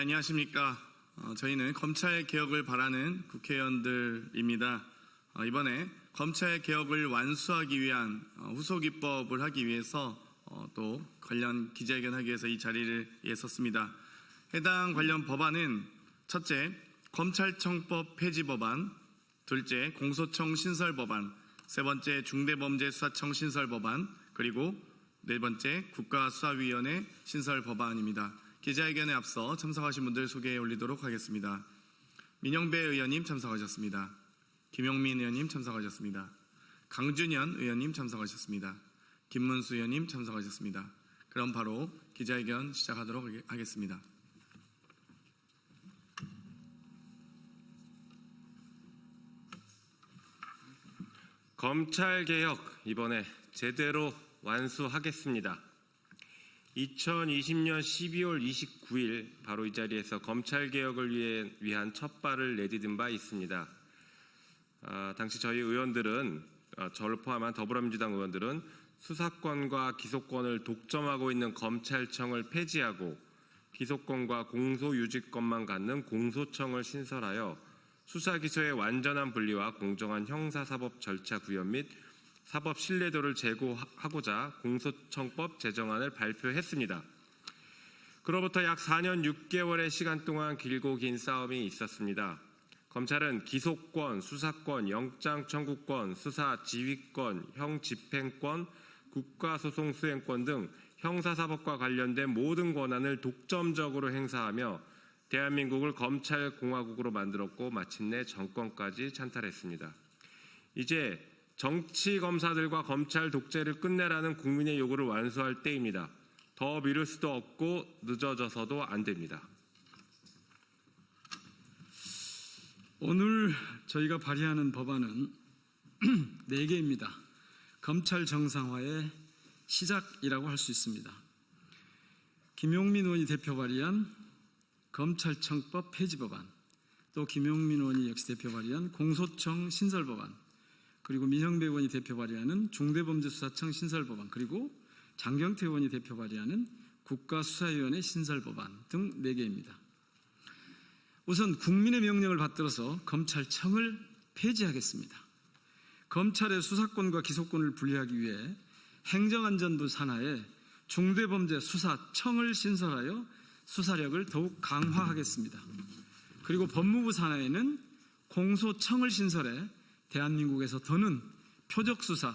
안녕하십니까. 저희는 검찰 개혁을 바라는 국회의원들입니다. 이번에 검찰 개혁을 완수하기 위한 후속 입법을 하기 위해서 또 관련 기자회견하기 위해서 이 자리를 섰습니다. 해당 관련 법안은 첫째, 검찰청법 폐지 법안, 둘째, 공소청 신설 법안, 세 번째, 중대범죄수사청 신설 법안, 그리고 네 번째, 국가수사위원회 신설 법안입니다. 기자회견에 앞서 참석하신 분들 소개해 올리도록 하겠습니다. 민영배 의원님 참석하셨습니다. 김용민 의원님 참석하셨습니다. 강준현 의원님 참석하셨습니다. 김문수 의원님 참석하셨습니다. 그럼 바로 기자회견 시작하도록 하겠습니다. 검찰개혁 이번에 제대로 완수하겠습니다. 2020년 12월 29일 바로 이 자리에서 검찰개혁을 위한 첫 발을 내디딘 바 있습니다. 당시 저희 의원들은, 저를 포함한 더불어민주당 의원들은 수사권과 기소권을 독점하고 있는 검찰청을 폐지하고 기소권과 공소유지권만 갖는 공소청을 신설하여 수사기소의 완전한 분리와 공정한 형사사법 절차 구현 및 사법 신뢰도를 제고하고자 공소청법 제정안을 발표했습니다. 그로부터 약 4년 6개월의 시간 동안 길고 긴 싸움이 있었습니다. 검찰은 기소권, 수사권, 영장 청구권, 수사 지휘권, 형 집행권, 국가소송 수행권 등 형사사법과 관련된 모든 권한을 독점적으로 행사하며 대한민국을 검찰공화국으로 만들었고 마침내 정권까지 찬탈했습니다. 이제 정치검사들과 검찰 독재를 끝내라는 국민의 요구를 완수할 때입니다. 더 미룰 수도 없고 늦어져서도 안 됩니다. 오늘 저희가 발의하는 법안은 4개입니다. 검찰 정상화의 시작이라고 할 수 있습니다. 김용민 의원이 대표 발의한 검찰청법 폐지 법안, 또 김용민 의원이 역시 대표 발의한 공소청 신설 법안, 그리고 민영배 의원이 대표 발의하는 중대범죄수사청 신설 법안, 그리고 장경태 의원이 대표 발의하는 국가수사위원회 신설 법안 등 4개입니다. 우선 국민의 명령을 받들어서 검찰청을 폐지하겠습니다. 검찰의 수사권과 기소권을 분리하기 위해 행정안전부 산하에 중대범죄수사청을 신설하여 수사력을 더욱 강화하겠습니다. 그리고 법무부 산하에는 공소청을 신설해 대한민국에서 더는 표적수사,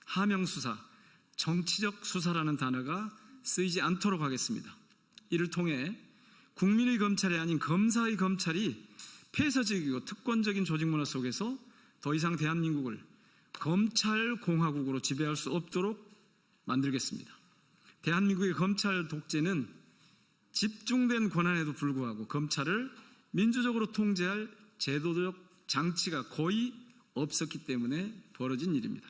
하명수사, 정치적 수사라는 단어가 쓰이지 않도록 하겠습니다. 이를 통해 국민의 검찰이 아닌 검사의 검찰이 폐쇄적이고 특권적인 조직문화 속에서 더 이상 대한민국을 검찰공화국으로 지배할 수 없도록 만들겠습니다. 대한민국의 검찰 독재는 집중된 권한에도 불구하고 검찰을 민주적으로 통제할 제도적 장치가 거의 없었기 때문에 벌어진 일입니다.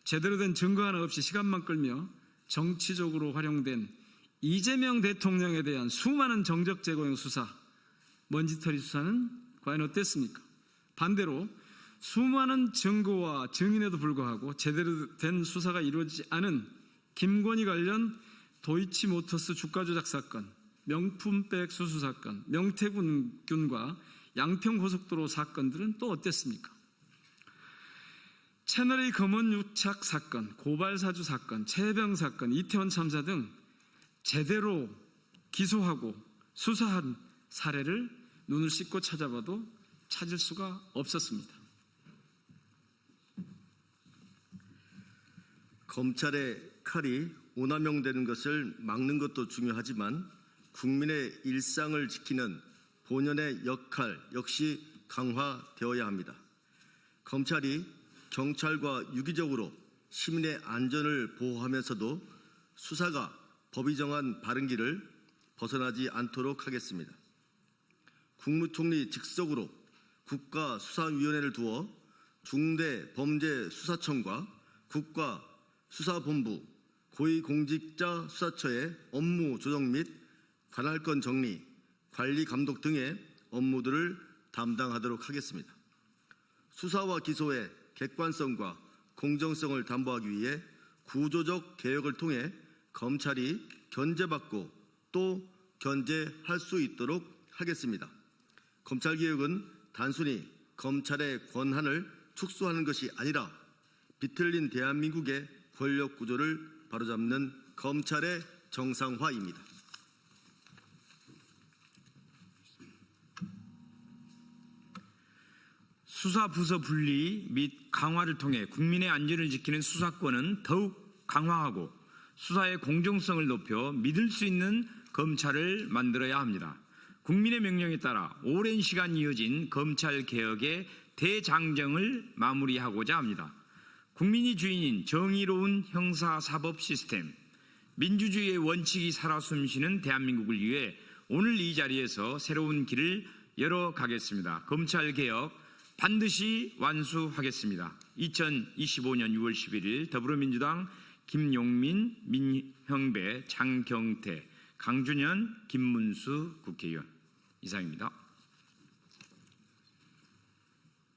제대로 된 증거 하나 없이 시간만 끌며 정치적으로 활용된 이재명 대통령에 대한 수많은 정적 제거용 수사, 먼지털이 수사는 과연 어땠습니까? 반대로 수많은 증거와 증인에도 불구하고 제대로 된 수사가 이루어지지 않은 김건희 관련 도이치모터스 주가 조작 사건, 명품백 수수 사건, 명태균과 양평고속도로 사건들은 또 어땠습니까? 채널A 검언 유착 사건, 고발사주 사건, 최병 사건, 이태원 참사 등 제대로 기소하고 수사한 사례를 눈을 씻고 찾아봐도 찾을 수가 없었습니다. 검찰의 칼이 오남용되는 것을 막는 것도 중요하지만 국민의 일상을 지키는 본연의 역할 역시 강화되어야 합니다. 검찰이 경찰과 유기적으로 시민의 안전을 보호하면서도 수사가 법이 정한 바른 길을 벗어나지 않도록 하겠습니다. 국무총리 직속으로 국가수사위원회를 두어 중대범죄수사청과 국가수사본부, 고위공직자 수사처의 업무 조정 및 관할권 정리, 관리 감독 등의 업무들을 담당하도록 하겠습니다. 수사와 기소의 객관성과 공정성을 담보하기 위해 구조적 개혁을 통해 검찰이 견제받고 또 견제할 수 있도록 하겠습니다. 검찰개혁은 단순히 검찰의 권한을 축소하는 것이 아니라 비틀린 대한민국의 권력구조를 바로잡는 검찰의 정상화입니다. 수사 부서 분리 및 강화를 통해 국민의 안전을 지키는 수사권은 더욱 강화하고 수사의 공정성을 높여 믿을 수 있는 검찰을 만들어야 합니다. 국민의 명령에 따라 오랜 시간 이어진 검찰 개혁의 대장정을 마무리하고자 합니다. 국민이 주인인 정의로운 형사사법 시스템, 민주주의의 원칙이 살아 숨쉬는 대한민국을 위해 오늘 이 자리에서 새로운 길을 열어가겠습니다. 검찰 개혁 반드시 완수하겠습니다. 2025년 6월 11일 더불어민주당 김용민, 민형배, 장경태, 강준현, 김문수 국회의원 이상입니다.